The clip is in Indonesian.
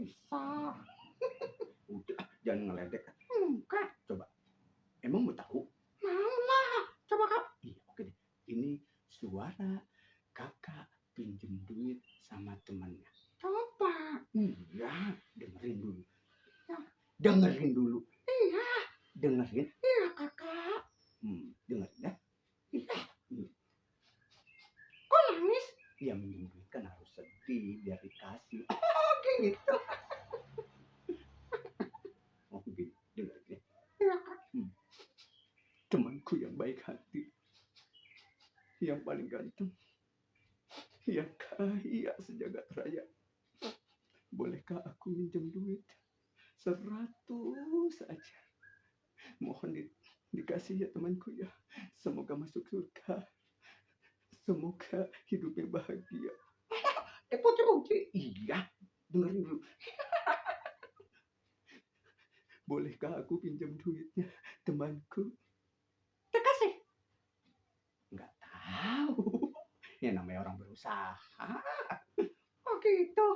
bisa. Udah, jangan ngeledek. Enggak. Coba. Emang mau tahu? Mau lah. Coba Kak. Iya, oke deh. Ini suara kakak pinjem duit sama temannya. Coba. Iya, dengerin dulu. Ya. Dengerin dulu. Iya. Dengerin. Iya Kakak. Dengerin ya. Iya. Kok nangis? Ya minjem duit kan harus sedih biar dikasih. Oh gitu. Oh begini, dengerin ya. Iya Kak. Temanku yang baik hati, yang paling ganteng, yang kaya sejagat raya. Bolehkah aku minjem duit 100 saja? Mohon dikasih ya temanku ya. Semoga masuk surga. Semoga hidupnya bahagia. Dipuji-puji. Iya, dengerin dulu. Bolehkah aku pinjam duitnya temanku? Dikasih. Nggak tahu. Ya namanya orang berusaha. Oh gitu.